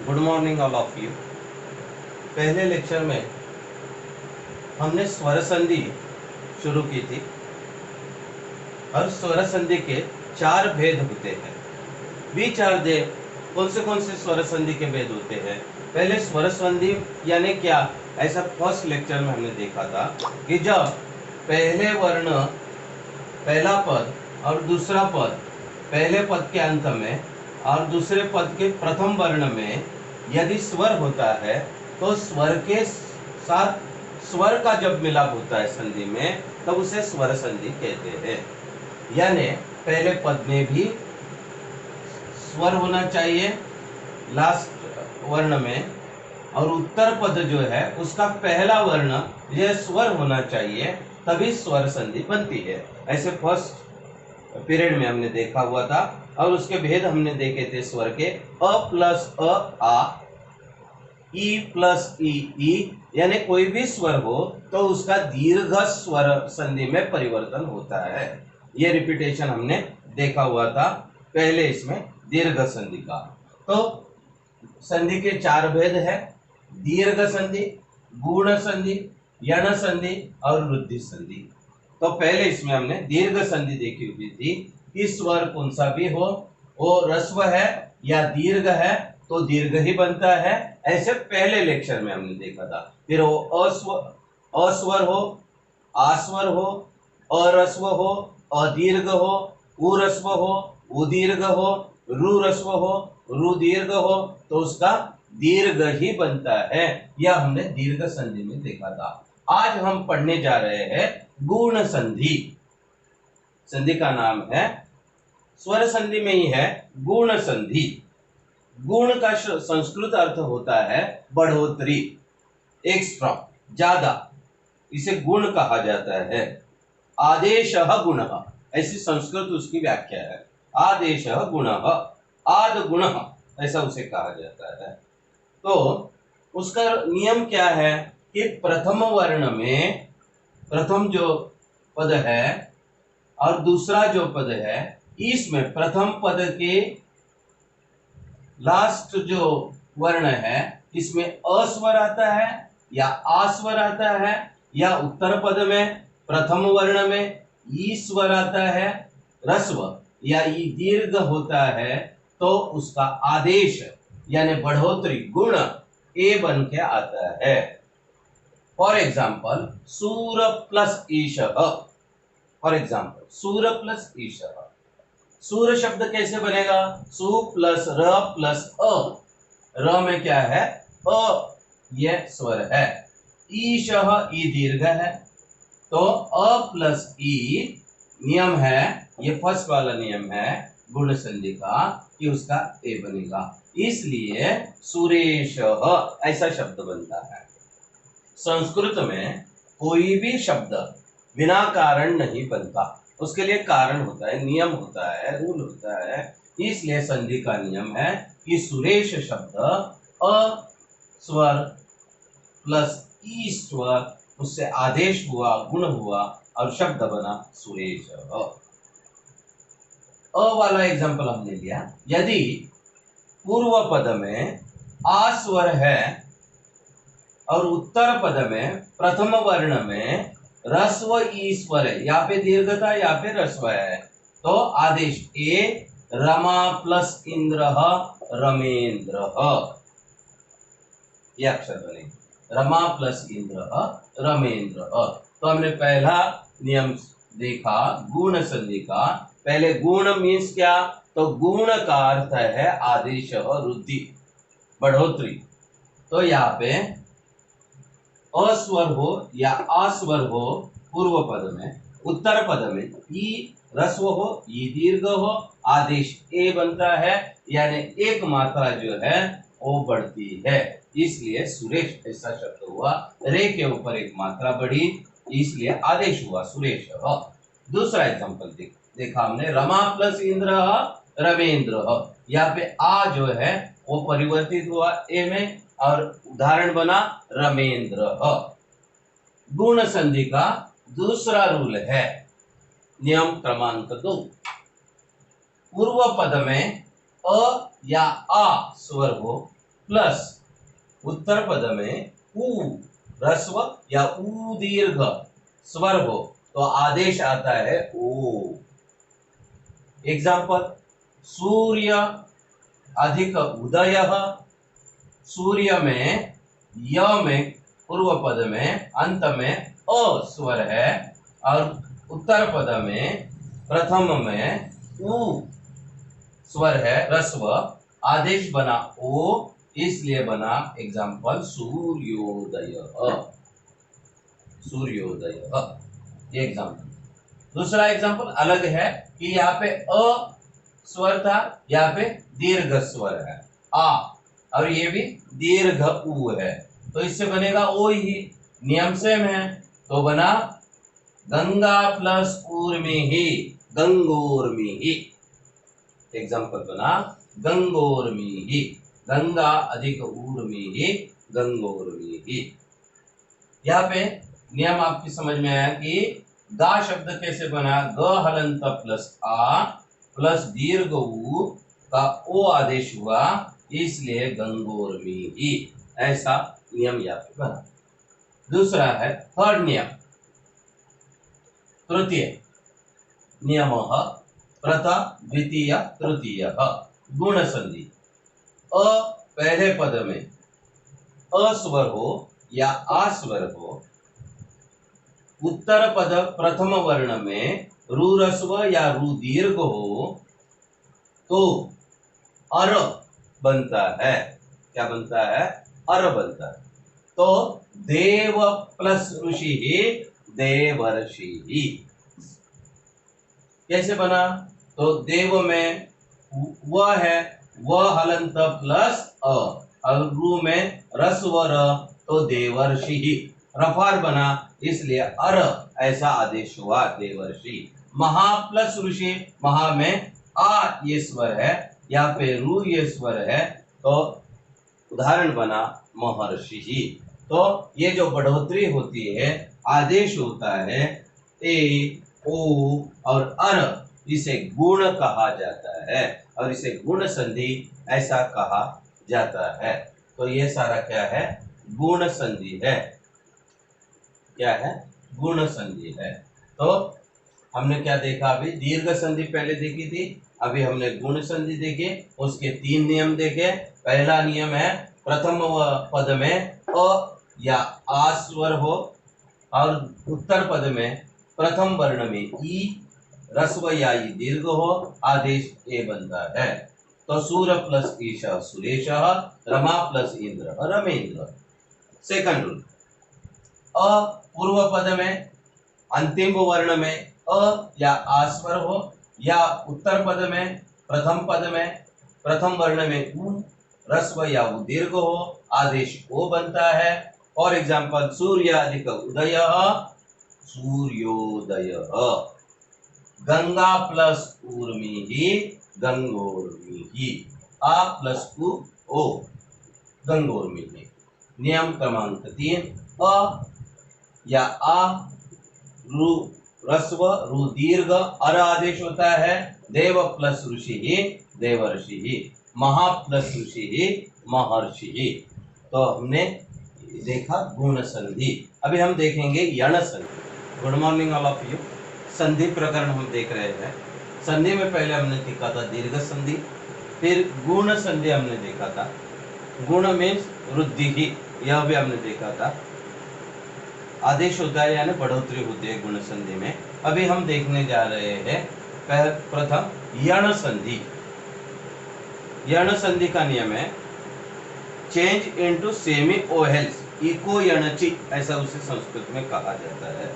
Good morning all of you. पहले lecture में हमने स्वर संधि शुरू की थी और स्वर संधि के चार भेद होते हैं। विचार दे कौन से स्वर संधि के भेद होते हैं। पहले स्वर संधि यानी क्या, ऐसा फर्स्ट लेक्चर में हमने देखा था कि जब पहले वर्ण पहला पद और दूसरा पद पहले पद के अंत में और दूसरे पद के प्रथम वर्ण में यदि स्वर होता है तो स्वर के साथ स्वर का जब मिलाप होता है संधि में तब उसे स्वर संधि कहते हैं। यानी पहले पद में भी स्वर होना चाहिए लास्ट वर्ण में, और उत्तर पद जो है उसका पहला वर्ण यह स्वर होना चाहिए, तभी स्वर संधि बनती है। ऐसे फर्स्ट पीरियड में हमने देखा हुआ था और उसके भेद हमने देखे थे स्वर के। अ प्लस अ आ, ई प्लस ई यानी कोई भी स्वर हो तो उसका दीर्घ स्वर संधि में परिवर्तन होता है। यह रिपीटेशन हमने देखा हुआ था पहले इसमें दीर्घ संधि का। तो संधि के चार भेद है: दीर्घ संधि, गुण संधि, यण संधि और वृद्धि संधि। तो पहले इसमें हमने दीर्घ संधि देखी हुई थी कि स्वर कौन सा भी हो, वो रस्व है या दीर्घ है तो दीर्घ ही बनता है। ऐसे पहले लेक्चर में हमने देखा था। फिर वो अस्वर हो, आस्वर हो, अरस्व हो, अदीर्घ हो, उरस्व हो, उदीर्घ हो, रुरस्व हो, रुदीर्घ हो तो उसका दीर्घ ही बनता है। यह हमने दीर्घ संधि में देखा था। आज हम पढ़ने जा रहे हैं गुण संधि। संधि का नाम है, स्वर संधि में ही है, गुण संधि। गुण का संस्कृत अर्थ होता है बढ़ोतरी, एक्स्ट्रा, ज्यादा, इसे गुण कहा जाता है। आदेशः गुणः, ऐसी संस्कृत उसकी व्याख्या है। आदेशः गुणः, आद गुणः, ऐसा उसे कहा जाता है। तो उसका नियम क्या है कि प्रथम वर्ण में प्रथम जो पद है और दूसरा जो पद है, इसमें प्रथम पद के लास्ट जो वर्ण है इसमें अस्वर आता है या आस्वर आता है, या उत्तर पद में प्रथम वर्ण में ई स्वर आता है, रस्व या ई दीर्घ होता है, तो उसका आदेश यानी बढ़ोतरी गुण ए बन के आता है। फॉर एग्जाम्पल सूर प्लस ईश। फॉर एग्जाम्पल सूर प्लस ईश। सूर शब्द कैसे बनेगा? सु प्लस र प्लस अ। र में क्या है? अ, यह स्वर है। ईशः ई दीर्घ है, तो अ प्लस ई नियम है, ये फर्स्ट वाला नियम है गुण संधि का कि उसका ए बनेगा, इसलिए सुरेश ऐसा शब्द बनता है। संस्कृत में कोई भी शब्द बिना कारण नहीं बनता, उसके लिए कारण होता है, नियम होता है, रूल होता है। इसलिए संधि का नियम है कि सुरेश शब्द अ स्वर प्लस ई स्वर, उससे आदेश हुआ, गुण हुआ और शब्द बना सुरेश। अ वाला एग्जांपल हमने लिया। यदि पूर्व पद में आ स्वर है और उत्तर पद में प्रथम वर्ण में रस्व ई स्वर है, यहाँ पे दीर्घता यहाँ पे रस्व है, तो आदेश ए रमा प्लस इंद्र रमेंद्र, यह अक्षर बनेगा रमा प्लस इंद्र रमेंद्र। तो हमने पहला नियम देखा गुण संधि का। पहले गुण मीन्स क्या? तो गुण का अर्थ है आदेश और वृद्धि, बढ़ोतरी। तो यहाँ पे अस्वर हो या आस्वर हो पूर्व पद में, उत्तर पद में ई रस्व हो, ई दीर्घ हो, आदेश ए बनता है, यानी एक मात्रा जो है वो बढ़ती है, इसलिए सुरेश ऐसा शब्द हुआ। रे के ऊपर एक मात्रा बढ़ी, इसलिए आदेश हुआ सुरेश। दूसरा एग्जांपल देखा हमने, रमा प्लस इंद्र रमेंद्र। यहाँ पे आ जो है वो परिवर्तित हुआ ए में और उदाहरण बना रमेंद्र। गुण संधि का दूसरा रूल है, नियम क्रमांक 2। पूर्व पद में अ या आ स्वर हो प्लस उत्तर पद में उ ह्रस्व या उ दीर्घ स्वर हो तो आदेश आता है ओ। एग्जाम्पल, सूर्य अधिक उदय। सूर्य में य में पूर्व पद में अंत में अ स्वर है और उत्तर पद में प्रथम में उ स्वर है ह्रस्व, आदेश बना ओ, इसलिए बना एग्जाम्पल सूर्योदय। सूर्योदय ये एग्जाम्पल। दूसरा एग्जाम्पल अलग है कि यहाँ पे अ स्वर था, यहाँ पे दीर्घ स्वर है आ, और ये भी दीर्घ उ है, तो इससे बनेगा ओ ही, नियम सेम है, तो बना गंगा प्लस ऊर्मी ही, गंगोर्मी ही। एग्जाम्पल बना गंगोर्मी ही, गंगा अधिक ऊर्मी ही, गंगोर्मी ही। यहाँ पे नियम आपकी समझ में आया कि गा शब्द कैसे बना, ग हलंत प्लस आ प्लस दीर्घ उ का ओ आदेश हुआ, इसलिए गंगोर्मी ही, ऐसा नियम यहाँ पे बना। दूसरा है थर्ड नियम, तृतीय नियम प्रथम द्वितीय तृतीय गुण संधि। अ पहले पद में अ स्वर हो या आ स्वर हो, उत्तर पद प्रथम वर्ण में रु ह्रस्व या रु दीर्घ हो तो अर बनता है। क्या बनता है? अर बनता है। तो देव प्लस ऋषि ही देवर्षि ही। कैसे बना? तो देव में व है, व हलंत प्लस अ, और रु में ह्रस्व र, तो देवर्षि ही। रफार बना, इसलिए अर ऐसा आदेश हुआ, देवर्षि। महा प्लस ऋषि, महा में आ ये स्वर है, यहाँ पे रु ये स्वर है, तो उदाहरण बना महर्षि ही। तो ये जो बढ़ोतरी होती है, आदेश होता है ए ओ और अर, इसे गुण कहा जाता है और इसे गुण संधि ऐसा कहा जाता है। तो ये सारा क्या है? गुण संधि है। क्या है? गुण संधि है। तो हमने क्या देखा अभी? दीर्घ संधि पहले देखी थी, अभी हमने गुण संधि देखे, उसके 3 नियम देखे। पहला नियम है प्रथम पद में अ या आ स्वर हो और उत्तर पद में प्रथम वर्ण में ई ह्रस्व या ई दीर्घ हो, आदेश ए बनता है। तो सूर प्लस ईश सुरेश, रमा प्लस इंद्र रमेंद्र। सेकंड रूल, अ पूर्व पद में अंतिम वर्ण में अ या आ स्वर हो या उत्तर पद में प्रथम पद में प्रथम वर्ण में उ ह्रस्व या उ दीर्घ हो, आदेश ओ बनता है। फॉर एग्जाम्पल, सूर्य अधिक उदय सूर्योदय। गंगा प्लस ऊर्मी ही गंगोर्मी ही, आ प्लस उ ओ गंगोर्मी ही। नियम क्रमांक 3, अ या आ रु ह्रस्व रु दीर्घ अर आदेश होता है, देव प्लस ऋषि ही देवर्षि ही, महा प्लस ऋषि ही महर्षि ही। तो हमने देखा गुण संधि। अभी हम देखेंगे यण संधि। Good morning all of you. संधि प्रकरण हम देख रहे हैं। संधि में पहले हमने देखा था दीर्घ संधि, फिर गुण संधि हमने देखा था। गुण मीन्स वृद्धि ही, यह भी हमने देखा था। आदेश होता है यानी बढ़ोतरी होती है गुण संधि में। अभी हम देखने जा रहे हैं प्रथम यण संधि। यण संधि का नियम है चेंज इनटू सेमी ओहेल्स इको यणचि, ऐसा उसे संस्कृत में कहा जाता है।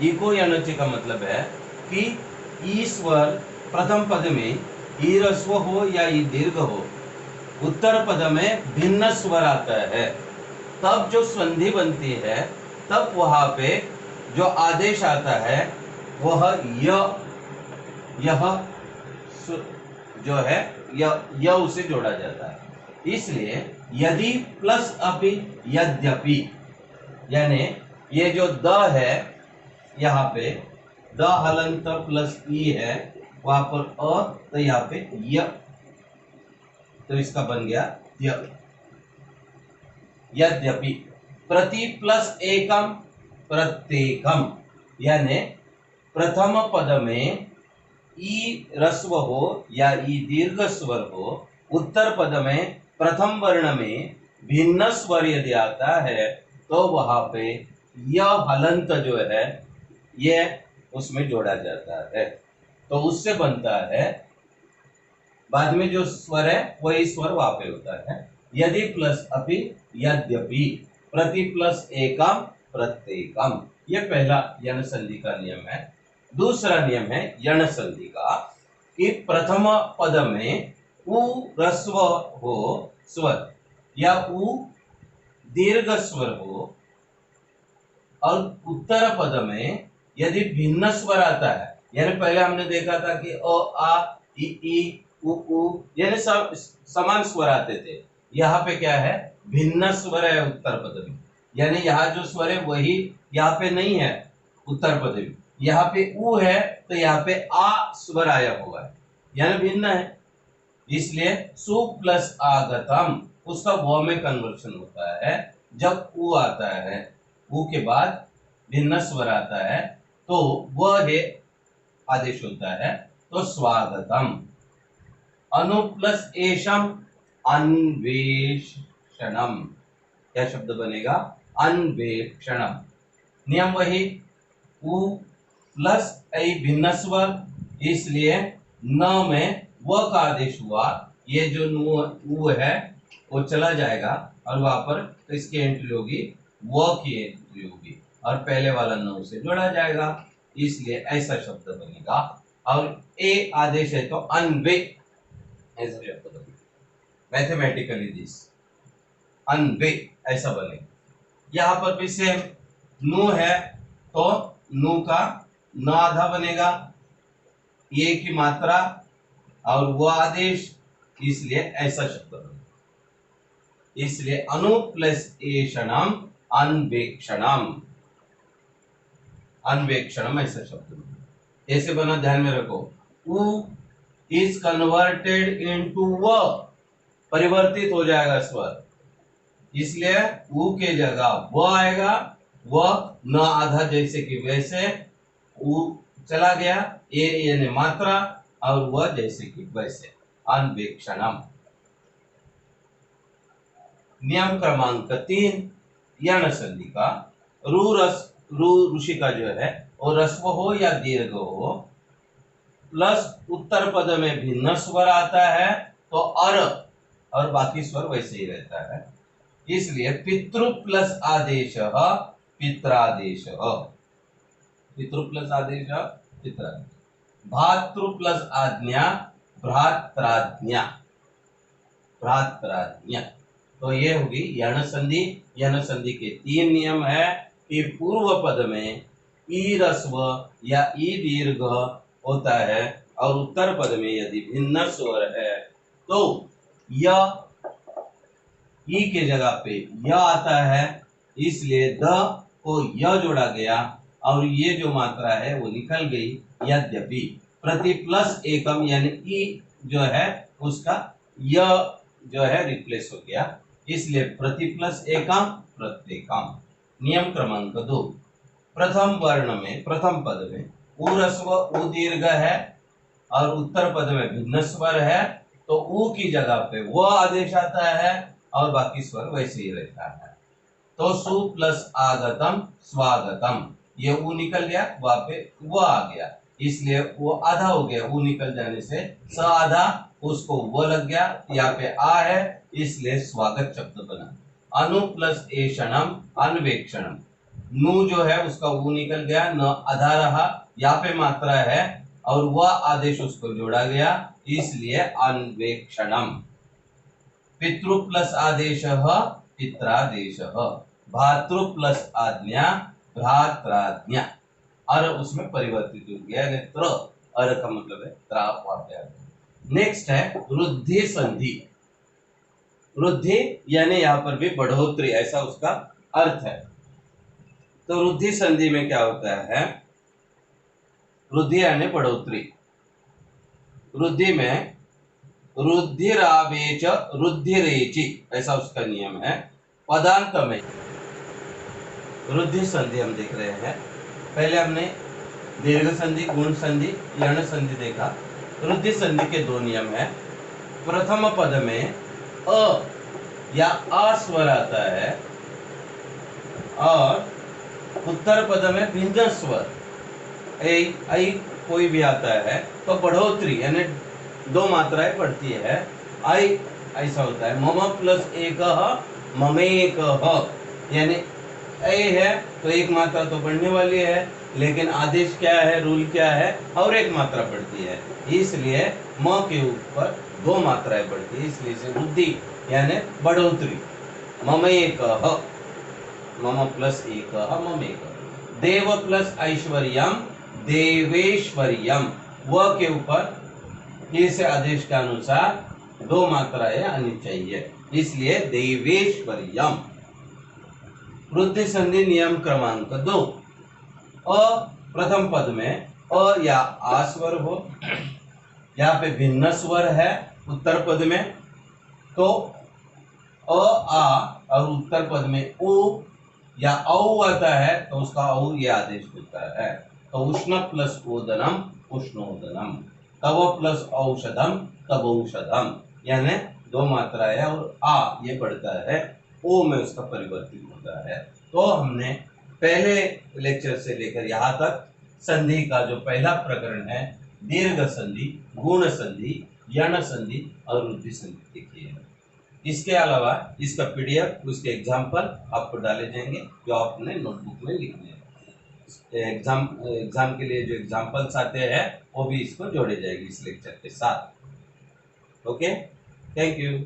इको यणचि का मतलब है कि ई स्वर प्रथम पद में ई ह्रस्व हो या ई दीर्घ हो, उत्तर पद में भिन्न स्वर आता है, तब जो संधि बनती है तब वहां पे जो आदेश आता है वह यह जो है य उसे जोड़ा जाता है। इसलिए यदि प्लस अपि यद्यपि, यानी ये जो द है यहाँ पे द हलंत प्लस ई है, वहां पर अ, तो यहाँ पे य, तो इसका बन गया य। यद्यपि प्रति प्लस एकम प्रत्येकम, यानी प्रथम पद में ई रस्व हो या ई दीर्घ स्वर हो, उत्तर पद में प्रथम वर्ण में भिन्न स्वर यदि आता है तो वहां पे यह हलंत जो है ये उसमें जोड़ा जाता है। तो उससे बनता है, बाद में जो स्वर है वही स्वर वहां पे होता है। यदि प्लस अपि, यद्यपि, प्रति प्लस एकम प्रत्येकम। ये पहला यण संधि का नियम है। दूसरा नियम है यण संधि का कि प्रथम पद में उ रस्व हो स्वर या उ दीर्घ स्वर हो, और उत्तर पद में यदि भिन्न स्वर आता है, यानी पहले हमने देखा था कि अ आ ई उ यानी सब समान स्वर आते थे। यहाँ पे क्या है, भिन्न स्वर है उत्तर पद में, यानी यहाँ जो स्वर है वही यहाँ पे नहीं है उत्तर पद में। यहाँ पे उ है तो यहाँ पे आ स्वर आया हुआ है, यानी भिन्न है। इसलिए सु प्लस आगतम उसका व में कन्वर्शन होता है। जब उ आता है, उ के बाद भिन्न स्वर आता है तो वह है आदेश होता है, तो स्वागतम। अनु प्लस एशम अन्वेषणम, क्या शब्द बनेगा, अन्वेषणम। नियम वही, उ प्लस ऐ भिन्न स्वर, इसलिए न में व का आदेश हुआ, ये जो उ है वो चला जाएगा और वहां पर इसकी एंट्री होगी, व की एंट्री होगी और पहले वाला न से जोड़ा जाएगा, इसलिए ऐसा शब्द बनेगा। और ए आदेश है तो अन्वे ऐसा शब्द बनेगा। मैथमेटिकली दिस अन्वे ऐसा बनेगा। यहाँ पर भी सेम, नु है तो नु का न आधा बनेगा, ये की मात्रा और वो आदेश, इसलिए ऐसा शब्द बनेगा। इसलिए अनु प्लस एषणम अन्वेक्षणम, अन्वेक्षणम ऐसा शब्द बनेगा। ऐसे बना, ध्यान में रखो, उ इज कन्वर्टेड इनटू व, परिवर्तित हो जाएगा स्वर, इसलिए उ के जगह व आएगा, व न आधा जैसे कि वैसे, उ चला गया, ए यानी मात्रा और वह जैसे कि वैसे, अन्वेक्षणम। नियम क्रमांक 3 यण संधि का, रु ऋषि का जो है वो रस्व हो या दीर्घ हो, प्लस उत्तर पद में भिन्न स्वर आता है तो अर, और बाकी स्वर वैसे ही रहता है। इसलिए पितृ प्लस आदेश पित्रादेश, पितृ प्लस आदेश पित्रादेश, भातृ प्लस आज्ञा भ्रात्राज्ञा, भ्रात्राज्ञा। तो ये होगी यण संधि। यण संधि के 3 नियम है कि पूर्व पद में ई रस्व या ई दीर्घ होता है और उत्तर पद में यदि भिन्न स्वर है तो य ई के जगह पे य आता है, इसलिए द को य जोड़ा गया और ये जो मात्रा है वो निकल गई। यद्यपि प्रति प्लस एकम यानी ई जो है उसका य जो है रिप्लेस हो गया, इसलिए प्रति प्लस एकम प्रत्येकम। नियम क्रमांक 2, प्रथम वर्ण में प्रथम पद में उ रस्व उ दीर्घ है और उत्तर पद में भिन्न स्वर है तो उ की जगह पे वो आदेश आता है और बाकी स्वर वैसे ही रहता है। तो सु प्लस आगतम स्वागतम, ये उ निकल गया, वहां पे वो आ गया, इसलिए वो आधा हो गया, उ निकल जाने से स आधा, उसको वो लग गया, यहाँ पे आ है इसलिए स्वागत शब्द बना। अनु प्लस एषणम अन्वेक्षणम, नु जो है उसका उ निकल गया, न आधा रहा, यहाँ पे मात्रा है और वह आदेश उसको जोड़ा गया, इसलिए अन्वेक्षणम। पितृ प्लस आदेश पित्रादेश, भातृ प्लस आज्ञा भ्रात्राज्ञा, और उसमें परिवर्तित हो गया त्र, अर का मतलब है त्रा। नेक्स्ट है वृद्धि संधि। वृद्धि यानी यहाँ पर भी बढ़ोतरी, ऐसा उसका अर्थ है। तो वृद्धि संधि में क्या होता है, वृद्धि यानी बढ़ोतरी। वृद्धि में रुद्धिरावेच रुद्धिरेचि, ऐसा उसका नियम है। पदांत में वृद्धि संधि हम देख रहे हैं। पहले हमने दीर्घ संधि, गुण संधि, यण संधि देखा। वृद्धि संधि के दो नियम है। प्रथम पद में अ या आ स्वर आता है और उत्तर पद में भिन्न स्वर ऐ कोई भी आता है तो बढ़ोतरी यानी दो मात्राएं पड़ती है। आई ऐसा होता है मम प्लस एक ममेक यानी ऐ है तो एक मात्रा तो बढ़ने वाली है, लेकिन आदेश क्या है, रूल क्या है, और एक मात्रा बढ़ती है, इसलिए म के ऊपर दो मात्राएं बढ़ती है, इसलिए इसे वृद्धि यानी बढ़ोतरी। मम एक मम प्लस एक मम एक। देव प्लस ऐश्वर्यम देवेश्वर्यम, व के ऊपर इस आदेश के अनुसार दो मात्राएं आनी चाहिए, इसलिए देवेश्वर्यम। वृद्धि संधि नियम क्रमांक 2। अ प्रथम पद में अ या आ स्वर हो, यहाँ पे भिन्न स्वर है उत्तर पद में, तो अ आ और उत्तर पद में उ या औ आता है तो उसका औ ये आदेश होता है। तो उष्ण प्लस ओदनम उष्णोदनम, तव प्लस औषधम तवौषधम, यानी दो मात्राएं और आ ये बढ़ता है, ओ में उसका परिवर्तित होता है। तो हमने पहले लेक्चर से लेकर यहाँ तक संधि का जो पहला प्रकरण है, दीर्घ संधि, गुण संधि, यण संधि और वृद्धि संधि देखी है। इसके अलावा इसका पीडीएफ, उसके एग्जाम्पल आपको डाले जाएंगे जो आपने नोटबुक में लिखने हैं। एग्जाम के लिए जो एग्जाम्पल्स आते हैं वो भी इसको जोड़े जाएंगे इस लेक्चर के साथ। Okay, thank you.